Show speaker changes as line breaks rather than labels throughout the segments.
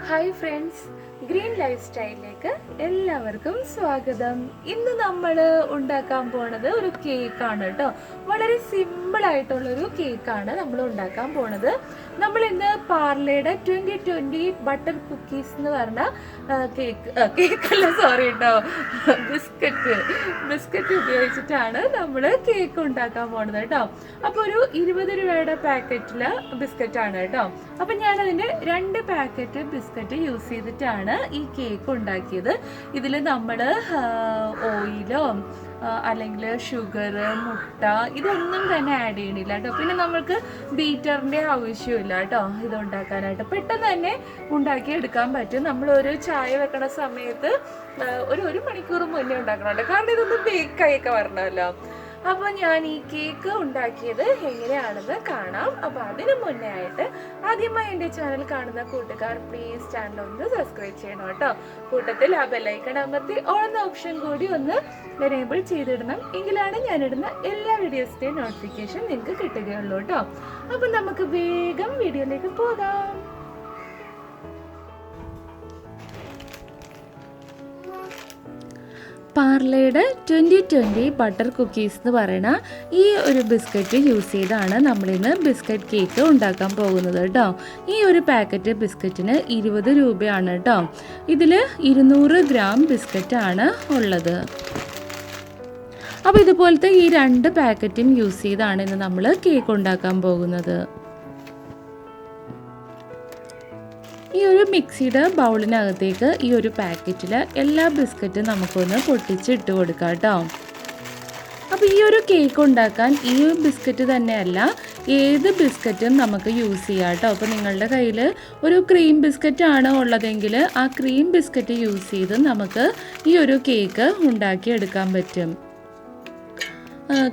Hi friends, green life സ്റ്റൈലിലേക്ക് എല്ലാവർക്കും സ്വാഗതം. ഇന്ന് നമ്മൾ ഉണ്ടാക്കാൻ പോണത് ഒരു കേക്കാണ് കേട്ടോ. വളരെ സിമ്പിളായിട്ടുള്ളൊരു കേക്കാണ് നമ്മൾ ഉണ്ടാക്കാൻ പോണത്. നമ്മൾ ഇന്ന് പാർലയുടെ 2020 ബട്ടർ കുക്കീസ് എന്ന് പറഞ്ഞ കേക്കല്ല സോറി കേട്ടോ ബിസ്ക്കറ്റ് ഉപയോഗിച്ചിട്ടാണ് നമ്മൾ കേക്ക് ഉണ്ടാക്കാൻ പോണത് കേട്ടോ. അപ്പോൾ ഒരു 20 രൂപയുടെ പാക്കറ്റില് ബിസ്ക്കറ്റാണ് കേട്ടോ. അപ്പം ഞാനതിൻ്റെ 2 പാക്കറ്റ് ബിസ്ക്കറ്റ് യൂസ് ചെയ്തിട്ടാണ് ഈ കേക്ക് ഉണ്ടാക്കിയത്. ഇതിൽ നമ്മൾ ഓയിലോ അല്ലെങ്കിൽ ഷുഗർ, മുട്ട ഇതൊന്നും തന്നെ ആഡ് ചെയ്യണില്ല കേട്ടോ. പിന്നെ നമ്മൾക്ക് ബീറ്ററിൻ്റെ ആവശ്യമില്ല കേട്ടോ ഇത് ഉണ്ടാക്കാനായിട്ട്. പെട്ടെന്ന് തന്നെ ഉണ്ടാക്കിയെടുക്കാൻ പറ്റും. നമ്മളൊരു ചായ വെക്കണ സമയത്ത് ഒരു മണിക്കൂർ മുന്നേ ഉണ്ടാക്കണം കേട്ടോ, കാരണം ഇതൊന്ന് ബേക്കായൊക്കെ വരണമല്ലോ. അപ്പോൾ ഞാൻ ഈ കേക്ക് ഉണ്ടാക്കിയത് എങ്ങനെയാണെന്ന് കാണാം. അപ്പോൾ അതിന് മുന്നേ ആയിട്ട് ആദ്യമായി എൻ്റെ ചാനൽ കാണുന്ന കൂട്ടുകാർ പ്ലീസ് ചാനൽ ഒന്ന് സബ്സ്ക്രൈബ് ചെയ്യണം കേട്ടോ. കൂട്ടത്തിൽ ആ ബെല്ലൈക്കൺ അമർത്തി ഓൾ എന്ന ഓപ്ഷൻ കൂടി ഒന്ന് എനേബിൾ ചെയ്തിടണം. എങ്കിലാണ് ഞാനിടുന്ന എല്ലാ വീഡിയോസിൻ്റെയും നോട്ടിഫിക്കേഷൻ നിങ്ങൾക്ക് കിട്ടുകയുള്ളൂ കേട്ടോ. അപ്പം നമുക്ക് വേഗം വീഡിയോയിലേക്ക് പോകാം. പാർലയുടെ 2020 ബട്ടർ കുക്കീസ് എന്ന് പറയുന്ന ഈ ഒരു ബിസ്ക്കറ്റ് യൂസ് ചെയ്താണ് നമ്മളിന്ന് ബിസ്ക്കറ്റ് കേക്ക് ഉണ്ടാക്കാൻ പോകുന്നത് കേട്ടോ. ഈ ഒരു പാക്കറ്റ് ബിസ്ക്കറ്റിന് 20 രൂപയാണ് കേട്ടോ. ഇതിൽ 200 ഗ്രാം ബിസ്ക്കറ്റാണ് ഉള്ളത്. അപ്പോൾ ഇതുപോലത്തെ ഈ 2 പാക്കറ്റും യൂസ് ചെയ്താണ് ഇന്ന് നമ്മൾ കേക്ക് ഉണ്ടാക്കാൻ പോകുന്നത്. ഈ ഒരു മിക്സിയുടെ ബൗളിനകത്തേക്ക് ഈ ഒരു പാക്കറ്റിൽ എല്ലാ ബിസ്ക്കറ്റും നമുക്കൊന്ന് പൊട്ടിച്ചിട്ട് കൊടുക്കാം കേട്ടോ. അപ്പോൾ ഈ ഒരു കേക്ക് ഉണ്ടാക്കാൻ ഈ ബിസ്ക്കറ്റ് തന്നെയല്ല ഏത് ബിസ്ക്കറ്റും നമുക്ക് യൂസ് ചെയ്യാം കേട്ടോ. അപ്പോൾ നിങ്ങളുടെ കയ്യിൽ ഒരു ക്രീം ബിസ്ക്കറ്റാണ് ഉള്ളതെങ്കിൽ ആ ക്രീം ബിസ്ക്കറ്റ് യൂസ് ചെയ്ത് നമുക്ക് ഈ ഒരു കേക്ക് ഉണ്ടാക്കിയെടുക്കാൻ പറ്റും.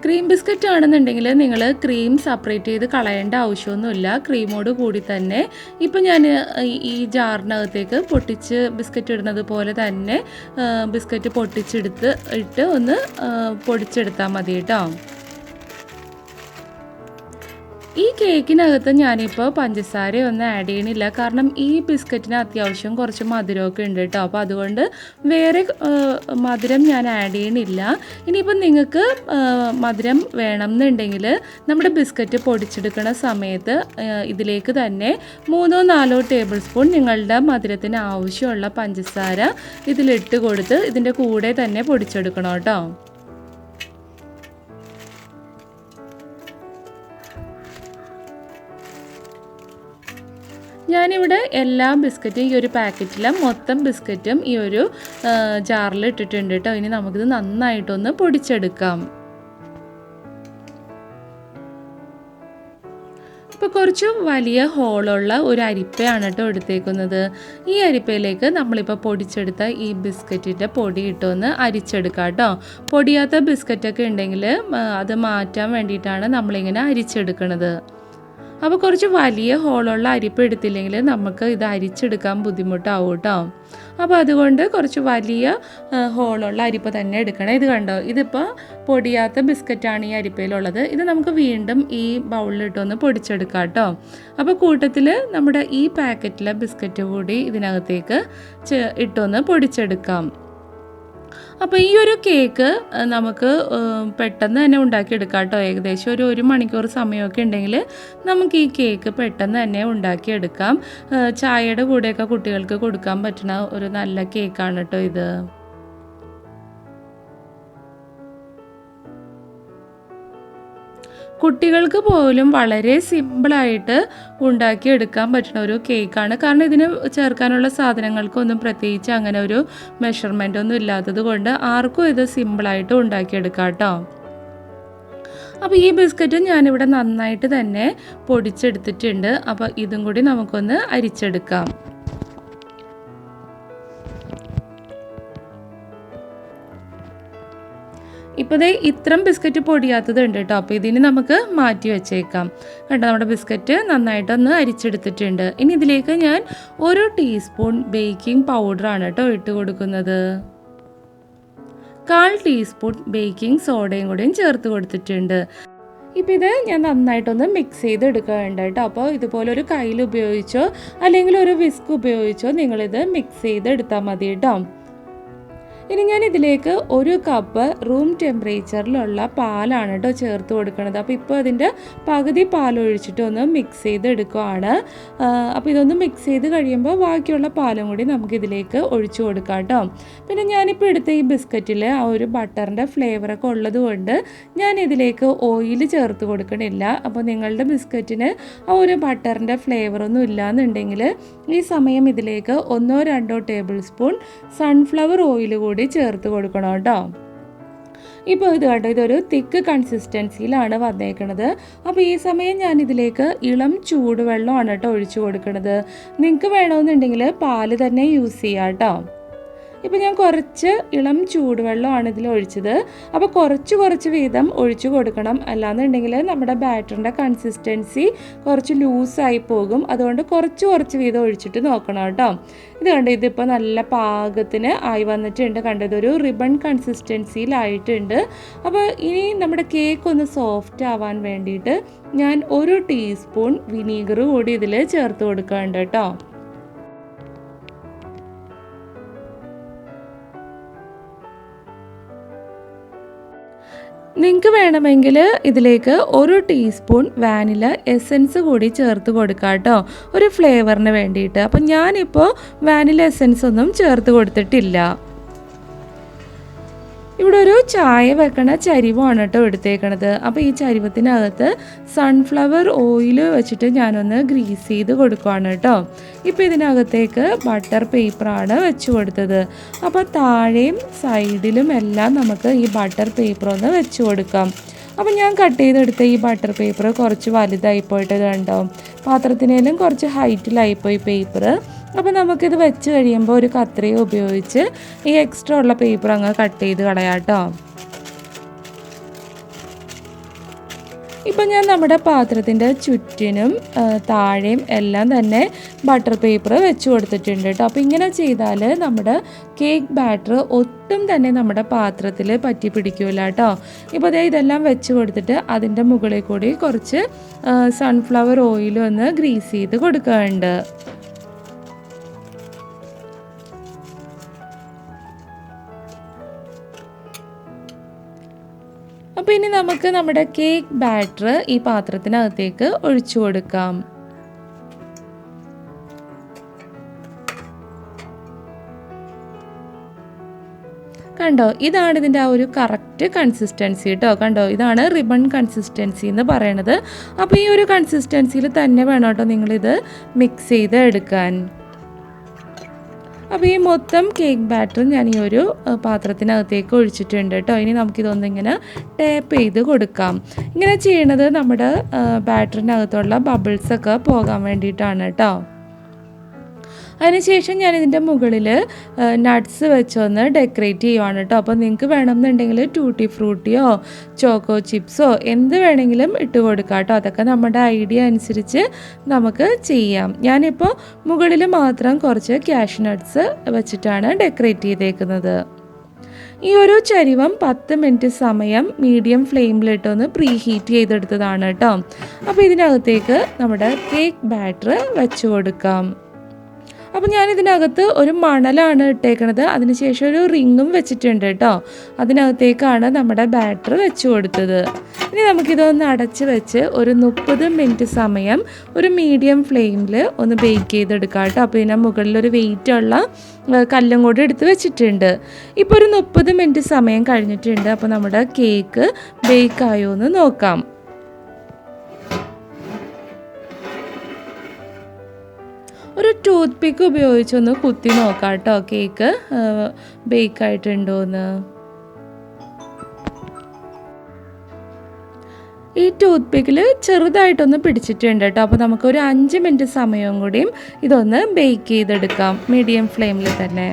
ക്രീം ബിസ്ക്കറ്റ് ആണെന്നുണ്ടെങ്കിൽ നിങ്ങൾ ക്രീം സെപ്പറേറ്റ് ചെയ്ത് കളയേണ്ട ആവശ്യമൊന്നുമില്ല. ക്രീമോട് കൂടി തന്നെ ഇപ്പം ഞാൻ ഈ ജാറിനകത്തേക്ക് പൊട്ടിച്ച് ബിസ്ക്കറ്റ് ഇടുന്നത് പോലെ തന്നെ ബിസ്ക്കറ്റ് പൊട്ടിച്ചെടുത്ത് ഒന്ന് പൊടിച്ചെടുത്താൽ മതി കേട്ടോ. ഈ കേക്കിനകത്ത് ഞാനിപ്പോൾ പഞ്ചസാര ഒന്നും ആഡ് ചെയ്യണില്ല, കാരണം ഈ ബിസ്ക്കറ്റിന് അത്യാവശ്യം കുറച്ച് മധുരമൊക്കെ ഉണ്ട് കേട്ടോ. അപ്പോൾ അതുകൊണ്ട് വേറെ മധുരം ഞാൻ ആഡ് ചെയ്യണില്ല. ഇനിയിപ്പോൾ നിങ്ങൾക്ക് മധുരം വേണം എന്നുണ്ടെങ്കിൽ നമ്മുടെ ബിസ്ക്കറ്റ് പൊടിച്ചെടുക്കുന്ന സമയത്ത് ഇതിലേക്ക് തന്നെ 3-4 ടേബിൾ സ്പൂൺ നിങ്ങളുടെ മധുരത്തിന് ആവശ്യമുള്ള പഞ്ചസാര ഇതിലിട്ട് കൊടുത്ത് ഇതിൻ്റെ കൂടെ തന്നെ പൊടിച്ചെടുക്കണം കേട്ടോ. ഞാനിവിടെ എല്ലാ ബിസ്ക്കറ്റും ഈ ഒരു പാക്കറ്റിലെ മൊത്തം ബിസ്ക്കറ്റും ഈ ഒരു ജാറിൽ ഇട്ടിട്ടുണ്ട് കേട്ടോ. ഇനി നമുക്കിത് നന്നായിട്ടൊന്ന് പൊടിച്ചെടുക്കാം. ഇപ്പോൾ കുറച്ച് വലിയ ഹോളുള്ള ഒരു അരിപ്പയാണ് കേട്ടോ എടുത്തേക്കുന്നത്. ഈ അരിപ്പയിലേക്ക് നമ്മളിപ്പോൾ പൊടിച്ചെടുത്ത ഈ ബിസ്ക്കറ്റിൻ്റെ പൊടി ഇട്ടൊന്ന് അരിച്ചെടുക്കാം കേട്ടോ. പൊടിയാത്ത ബിസ്ക്കറ്റൊക്കെ ഉണ്ടെങ്കിൽ അത് മാറ്റാൻ വേണ്ടിയിട്ടാണ് നമ്മളിങ്ങനെ അരിച്ചെടുക്കുന്നത്. അപ്പോൾ കുറച്ച് വലിയ ഹോളുള്ള അരിപ്പ എടുത്തില്ലെങ്കിൽ നമുക്ക് ഇത് അരിച്ചെടുക്കാൻ ബുദ്ധിമുട്ടാവും കേട്ടോ. അപ്പോൾ അതുകൊണ്ട് കുറച്ച് വലിയ ഹോളുള്ള അരിപ്പ തന്നെ എടുക്കണം. ഇത് കണ്ടോ, ഇതിപ്പോൾ പൊടിയാത്ത ബിസ്ക്കറ്റാണ് ഈ അരിപ്പയിലുള്ളത്. ഇത് നമുക്ക് വീണ്ടും ഈ ബൗളിലിട്ടൊന്ന് പൊടിച്ചെടുക്കാം കേട്ടോ. അപ്പോൾ കൂട്ടത്തിൽ നമ്മുടെ ഈ പാക്കറ്റിലെ ബിസ്ക്കറ്റ് കൂടി ഇതിനകത്തേക്ക് ഇട്ടൊന്ന് പൊടിച്ചെടുക്കാം. അപ്പോൾ ഈ ഒരു കേക്ക് നമുക്ക് പെട്ടെന്ന് തന്നെ ഉണ്ടാക്കിയെടുക്കാം കേട്ടോ. ഏകദേശം ഒരു 1 മണിക്കൂർ സമയമൊക്കെ ഉണ്ടെങ്കിൽ നമുക്ക് ഈ കേക്ക് പെട്ടെന്ന് തന്നെ ഉണ്ടാക്കിയെടുക്കാം. ചായയുടെ കൂടെയൊക്കെ കുട്ടികൾക്ക് കൊടുക്കാൻ പറ്റുന്ന ഒരു നല്ല കേക്കാണ് കേട്ടോ ഇത്. കുട്ടികൾക്ക് പോലും വളരെ സിമ്പിളായിട്ട് ഉണ്ടാക്കിയെടുക്കാൻ പറ്റുന്ന ഒരു കേക്കാണ്. കാരണം ഇതിന് ചേർക്കാനുള്ള സാധനങ്ങൾക്കൊന്നും പ്രത്യേകിച്ച് അങ്ങനെ ഒരു മെഷർമെൻ്റ് ഒന്നും ഇല്ലാത്തത് കൊണ്ട് ആർക്കും ഇത് സിമ്പിളായിട്ട് ഉണ്ടാക്കിയെടുക്കാം കേട്ടോ. അപ്പോൾ ഈ ബിസ്ക്കറ്റ് ഞാനിവിടെ നന്നായിട്ട് തന്നെ പൊടിച്ചെടുത്തിട്ടുണ്ട്. അപ്പോൾ ഇതും കൂടി നമുക്കൊന്ന് അരിച്ചെടുക്കാം. ഇപ്പോൾ ദേ ഇത്രയും ബിസ്ക്കറ്റ് പൊടിയാത്തത് ഉണ്ട് കേട്ടോ. അപ്പോൾ ഇതിന് നമുക്ക് മാറ്റി വെച്ചേക്കാം. കണ്ടോ, നമ്മുടെ ബിസ്ക്കറ്റ് നന്നായിട്ടൊന്ന് അരിച്ചെടുത്തിട്ടുണ്ട്. ഇനി ഇതിലേക്ക് ഞാൻ 1 ടീസ്പൂൺ ബേക്കിംഗ് പൗഡറാണ് കേട്ടോ ഇട്ട് കൊടുക്കുന്നത്. 1/4 ടീസ്പൂൺ ബേക്കിംഗ് സോഡയും കൂടിയും ചേർത്ത് കൊടുത്തിട്ടുണ്ട്. ഇപ്പോൾ ഇത് ഞാൻ നന്നായിട്ടൊന്ന് മിക്സ് ചെയ്തെടുക്കുകയുണ്ട് കേട്ടോ. അപ്പോൾ ഇതുപോലൊരു കയ്യിൽ ഉപയോഗിച്ചോ അല്ലെങ്കിൽ ഒരു വിസ്ക് ഉപയോഗിച്ചോ നിങ്ങളിത് മിക്സ് ചെയ്തെടുത്താൽ മതി കേട്ടോ. ഇനി ഞാൻ ഇതിലേക്ക് 1 കപ്പ് റൂം ടെമ്പറേച്ചറിലുള്ള പാലാണ് കേട്ടോ ചേർത്ത് കൊടുക്കുന്നത്. അപ്പോൾ ഇപ്പോൾ അതിൻ്റെ പകുതി പാലൊഴിച്ചിട്ട് ഒന്ന് മിക്സ് ചെയ്തെടുക്കുകയാണ്. അപ്പോൾ ഇതൊന്ന് മിക്സ് ചെയ്ത് കഴിയുമ്പോൾ ബാക്കിയുള്ള പാലും കൂടി നമുക്കിതിലേക്ക് ഒഴിച്ചു കൊടുക്കാം കേട്ടോ. പിന്നെ ഞാനിപ്പോൾ എടുത്ത ഈ ബിസ്ക്കറ്റിൽ ആ ഒരു ബട്ടറിൻ്റെ ഫ്ലേവറൊക്കെ ഉള്ളത് കൊണ്ട് ഞാൻ ഇതിലേക്ക് ഓയിൽ ചേർത്ത് കൊടുക്കണില്ല. അപ്പോൾ നിങ്ങളുടെ ബിസ്ക്കറ്റിന് ആ ഒരു ബട്ടറിൻ്റെ ഫ്ലേവറൊന്നും ഇല്ലയെന്നുണ്ടെങ്കിൽ ഈ സമയം ഇതിലേക്ക് 1-2 ടേബിൾ സ്പൂൺ സൺഫ്ലവർ ഓയിൽ കൂടി ചേർത്ത് കൊടുക്കണം കേട്ടോ. ഇപ്പോൾ ഇത് കേട്ടോ, ഇതൊരു തിക്ക് കൺസിസ്റ്റൻസിയിലാണ് വന്നേക്കുന്നത്. അപ്പോൾ ഈ സമയം ഞാനിതിലേക്ക് ഇളം ചൂടുവെള്ളമാണ് കേട്ടോ ഒഴിച്ചു കൊടുക്കുന്നത്. നിങ്ങൾക്ക് വേണമെന്നുണ്ടെങ്കിൽ പാല് തന്നെ യൂസ് ചെയ്യാം കേട്ടോ. ഇപ്പോൾ ഞാൻ കുറച്ച് ഇളം ചൂടുവെള്ളമാണ് ഇതിൽ ഒഴിച്ചത്. അപ്പോൾ കുറച്ച് വീതം ഒഴിച്ചു കൊടുക്കണം, അല്ലാന്നുണ്ടെങ്കിൽ നമ്മുടെ ബാറ്ററിൻ്റെ കൺസിസ്റ്റൻസി കുറച്ച് ലൂസായി പോകും. അതുകൊണ്ട് കുറച്ച് വീതം ഒഴിച്ചിട്ട് നോക്കണം കേട്ടോ. ഇത് കണ്ടോ, ഇതിപ്പോൾ നല്ല പാകത്തിന് ആയി വന്നിട്ടുണ്ട്. കണ്ടതൊരു റിബൺ കൺസിസ്റ്റൻസിയിലായിട്ടുണ്ട്. അപ്പോൾ ഇനി നമ്മുടെ കേക്ക് ഒന്ന് സോഫ്റ്റ് ആവാൻ വേണ്ടിയിട്ട് ഞാൻ 1 ടീസ്പൂൺ വിനീഗർ കൂടി ഇതിൽ ചേർത്ത് കൊടുക്കുന്നുണ്ട് കേട്ടോ. നിങ്ങൾക്ക് വേണമെങ്കിൽ ഇതിലേക്ക് 1 ടീസ്പൂൺ വാനില എസൻസ് കൂടി ചേർത്ത് കൊടുക്കാം കേട്ടോ, ഒരു ഫ്ലേവറിന് വേണ്ടിയിട്ട്. അപ്പം ഞാനിപ്പോൾ വാനില എസൻസ് ഒന്നും ചേർത്ത് കൊടുത്തിട്ടില്ല. ഇവിടെ ഒരു ചായ വെക്കണ ചരിവാണ് കേട്ടോ എടുത്തേക്കണത്. അപ്പോൾ ഈ ചരിവത്തിനകത്ത് സൺഫ്ലവർ ഓയിൽ വെച്ചിട്ട് ഞാനൊന്ന് ഗ്രീസ് ചെയ്ത് കൊടുക്കുകയാണ് കേട്ടോ. ഇപ്പോൾ ഇതിനകത്തേക്ക് ബട്ടർ പേപ്പറാണ് വെച്ച് കൊടുത്തത്. അപ്പോൾ താഴെയും സൈഡിലും എല്ലാം നമുക്ക് ഈ ബട്ടർ പേപ്പർ ഒന്ന് വെച്ച് കൊടുക്കാം. അപ്പോൾ ഞാൻ കട്ട് ചെയ്തെടുത്ത ഈ ബട്ടർ പേപ്പർ കുറച്ച് വലുതായി പോയിട്ട് കണ്ടോ, പാത്രത്തിനേലും കുറച്ച് ഹൈറ്റിലായിപ്പോയി പേപ്പർ. അപ്പോൾ നമുക്കിത് വെച്ച് കഴിയുമ്പോൾ ഒരു കത്രിക ഉപയോഗിച്ച് ഈ എക്സ്ട്രാ ഉള്ള പേപ്പർ അങ്ങ് കട്ട് ചെയ്ത് കളയാം കേട്ടോ. ഇപ്പം ഞാൻ നമ്മുടെ പാത്രത്തിൻ്റെ ചുറ്റിനും താഴെയും എല്ലാം തന്നെ ബട്ടർ പേപ്പർ വെച്ച് കൊടുത്തിട്ടുണ്ട് കേട്ടോ. അപ്പോൾ ഇങ്ങനെ ചെയ്താൽ നമ്മുടെ കേക്ക് ബാറ്റർ ഒട്ടും തന്നെ നമ്മുടെ പാത്രത്തിൽ പറ്റി പിടിക്കില്ല കേട്ടോ. ഇപ്പോൾ അതേ ഇതെല്ലാം വെച്ച് കൊടുത്തിട്ട് അതിൻ്റെ മുകളിൽ കൂടി കുറച്ച് സൺഫ്ലവർ ഓയിൽ ഒന്ന് ഗ്രീസ് ചെയ്ത് കൊടുക്കാറുണ്ട്. അപ്പോൾ ഇനി നമുക്ക് നമ്മുടെ കേക്ക് ബാറ്റർ ഈ പാത്രത്തിനകത്തേക്ക് ഒഴിച്ചു കൊടുക്കാം. കണ്ടോ, ഇതാണ് ഇതിൻ്റെ ആ ഒരു കറക്റ്റ് കൺസിസ്റ്റൻസി കേട്ടോ. കണ്ടോ, ഇതാണ് റിബൺ കൺസിസ്റ്റൻസി എന്ന് പറയണത്. അപ്പോൾ ഈ ഒരു കൺസിസ്റ്റൻസിയിൽ തന്നെ വേണം കേട്ടോ നിങ്ങളിത് മിക്സ് ചെയ്ത് എടുക്കാൻ. അപ്പോൾ ഈ മൊത്തം കേക്ക് ബാറ്റർ ഞാൻ ഈ ഒരു പാത്രത്തിനകത്തേക്ക് ഒഴിച്ചിട്ടുണ്ട് കേട്ടോ. ഇനി നമുക്കിതൊന്നിങ്ങനെ ടാപ്പ് ചെയ്ത് കൊടുക്കാം. ഇങ്ങനെ ചെയ്യണത് നമ്മുടെ ബാറ്ററിനകത്തുള്ള ബബിൾസൊക്കെ പോകാൻ വേണ്ടിയിട്ടാണ് കേട്ടോ. അതിനുശേഷം ഞാനിതിൻ്റെ മുകളിൽ നട്ട്സ് വെച്ചൊന്ന് ഡെക്കറേറ്റ് ചെയ്യുവാണ് കേട്ടോ. അപ്പോൾ നിങ്ങൾക്ക് വേണമെന്നുണ്ടെങ്കിൽ ടൂട്ടി ഫ്രൂട്ടിയോ ചോക്കോ ചിപ്സോ എന്ത് വേണമെങ്കിലും ഇട്ട് കൊടുക്കാം കേട്ടോ. അതൊക്കെ നമ്മുടെ ഐഡിയ അനുസരിച്ച് നമുക്ക് ചെയ്യാം. ഞാനിപ്പോൾ മുകളിൽ മാത്രം കുറച്ച് ക്യാഷ് നട്ട്സ് വെച്ചിട്ടാണ് ഡെക്കറേറ്റ് ചെയ്തേക്കുന്നത്. ഈ ഒരു ചരിവം 10 മിനിറ്റ് സമയം മീഡിയം ഫ്ലെയിമിലിട്ടൊന്ന് പ്രീ ഹീറ്റ് ചെയ്തെടുത്തതാണ് കേട്ടോ. അപ്പോൾ ഇതിനകത്തേക്ക് നമ്മുടെ കേക്ക് ബാറ്റർ വെച്ച് കൊടുക്കാം. അപ്പോൾ ഞാനിതിനകത്ത് ഒരു മണലാണ് ഇട്ടേക്കണത്. അതിനുശേഷം ഒരു റിങ്ങും വെച്ചിട്ടുണ്ട് കേട്ടോ. അതിനകത്തേക്കാണ് നമ്മുടെ ബാറ്റർ വെച്ച് കൊടുത്തത്. ഇനി നമുക്കിതൊന്ന് അടച്ച് വെച്ച് ഒരു 30 മിനിറ്റ് സമയം ഒരു മീഡിയം ഫ്ലെയിമിൽ ഒന്ന് ബേക്ക് ചെയ്തെടുക്കാം കേട്ടോ. അപ്പോൾ ഇതിന് മുകളിലൊരു വെയിറ്റുള്ള കല്ലും കൂടി എടുത്ത് വെച്ചിട്ടുണ്ട്. ഇപ്പോൾ ഒരു 30 മിനിറ്റ് സമയം കഴിഞ്ഞിട്ടുണ്ട്. അപ്പോൾ നമ്മുടെ കേക്ക് ബേക്കായോ എന്ന് നോക്കാം. ഒരു ടൂത്ത് പിക്ക് ഉപയോഗിച്ചൊന്ന് കുത്തി നോക്കാം കേട്ടോ കേക്ക് ബേക്കായിട്ടുണ്ടോയെന്ന്. ഈ ടൂത്ത് പിക്കിൽ ചെറുതായിട്ടൊന്ന് പിടിച്ചിട്ടുണ്ട് കേട്ടോ. അപ്പോൾ നമുക്കൊരു 5 മിനിറ്റ് സമയവും കൂടിയും ഇതൊന്ന് ബേക്ക് ചെയ്തെടുക്കാം മീഡിയം ഫ്ലെയിമിൽ തന്നെ.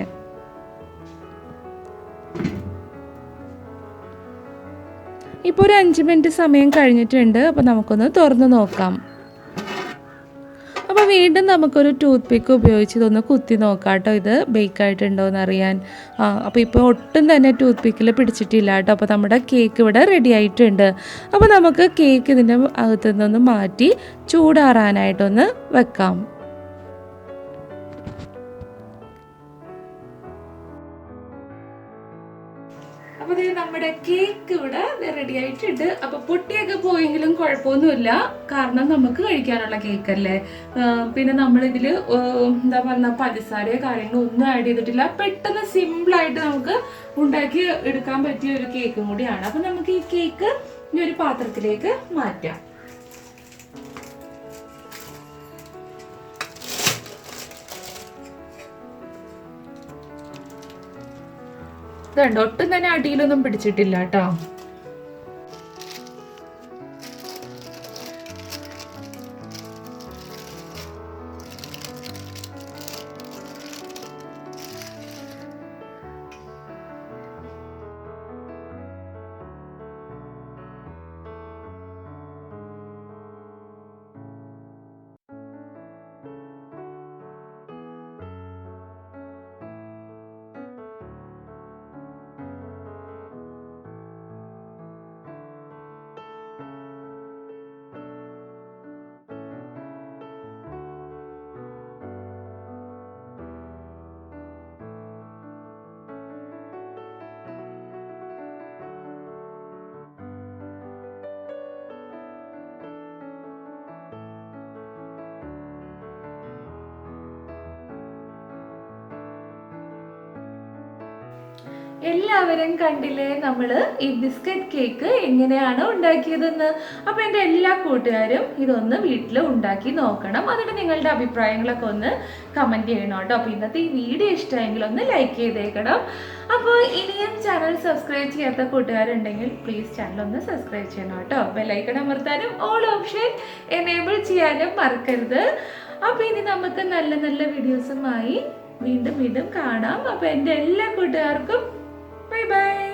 ഇപ്പോൾ ഒരു 5 മിനിറ്റ് സമയം കഴിഞ്ഞിട്ടുണ്ട്. അപ്പോൾ നമുക്കൊന്ന് തുറന്ന് നോക്കാം. അപ്പോൾ വീണ്ടും നമുക്കൊരു ടൂത്ത് പിക്ക് ഉപയോഗിച്ച് ഇതൊന്ന് കുത്തി നോക്കാം കേട്ടോ, ഇത് ബേക്കായിട്ടുണ്ടോ എന്ന് അറിയാൻ. അപ്പോൾ ഇപ്പോൾ ഒട്ടും തന്നെ ടൂത്ത് പിക്കിൽ പിടിച്ചിട്ടില്ല കേട്ടോ. അപ്പോൾ നമ്മുടെ കേക്ക് ഇവിടെ റെഡി ആയിട്ടുണ്ട്. അപ്പോൾ നമുക്ക് കേക്ക് ഇതിൻ്റെ അകത്തു നിന്നൊന്ന് മാറ്റി ചൂടാറാനായിട്ടൊന്ന് വെക്കാം. അപ്പോൾ നമ്മുടെ കേക്ക് ഇവിടെ റെഡി ആയിട്ടുണ്ട്. അപ്പോൾ പൊട്ടിയൊക്കെ പോയെങ്കിലും കുഴപ്പമൊന്നുമില്ല, കാരണം നമുക്ക് കഴിക്കാനുള്ള കേക്കല്ലേ. പിന്നെ നമ്മളിതിൽ എന്താ പറയുക, പഞ്ചസാരയോ കാര്യങ്ങളോ ഒന്നും ആഡ് ചെയ്തിട്ടില്ല. പെട്ടെന്ന് സിമ്പിളായിട്ട് നമുക്ക് ഉണ്ടാക്കി എടുക്കാൻ പറ്റിയ ഒരു കേക്കും കൂടിയാണ്. അപ്പോൾ നമുക്ക് ഈ കേക്ക് ഇനി ഒരു പാത്രത്തിലേക്ക് മാറ്റാം. ഇതുണ്ട്, ഒട്ടും തന്നെ അടിയിലൊന്നും പിടിച്ചിട്ടില്ല കേട്ടോ. എല്ലാവരും കണ്ടില്ലേ നമ്മൾ ഈ ബിസ്ക്കറ്റ് കേക്ക് എങ്ങനെയാണ് ഉണ്ടാക്കിയതെന്ന്. അപ്പോൾ എൻ്റെ എല്ലാ കൂട്ടുകാരും ഇതൊന്ന് വീട്ടിൽ ഉണ്ടാക്കി നോക്കണം. എന്നിട്ട് നിങ്ങളുടെ അഭിപ്രായങ്ങളൊക്കെ ഒന്ന് കമൻറ്റ് ചെയ്യണം കേട്ടോ. അപ്പോൾ ഇന്നത്തെ ഈ വീഡിയോ ഇഷ്ടമെങ്കിൽ ഒന്ന് ലൈക്ക് ചെയ്തേക്കണം. അപ്പോൾ ഇനിയും ചാനൽ സബ്സ്ക്രൈബ് ചെയ്യാത്ത കൂട്ടുകാരുണ്ടെങ്കിൽ പ്ലീസ് ചാനൽ ഒന്ന് സബ്സ്ക്രൈബ് ചെയ്യണം കേട്ടോ. ബെല്ലൈക്കൺ അമർത്താനും ഓൾ ഓപ്ഷൻ എനേബിൾ ചെയ്യാനും മറക്കരുത്. അപ്പോൾ ഇനി നമുക്ക് നല്ല നല്ല വീഡിയോസുമായി വീണ്ടും കാണാം. അപ്പോൾ എൻ്റെ എല്ലാ കൂട്ടുകാർക്കും bye bye.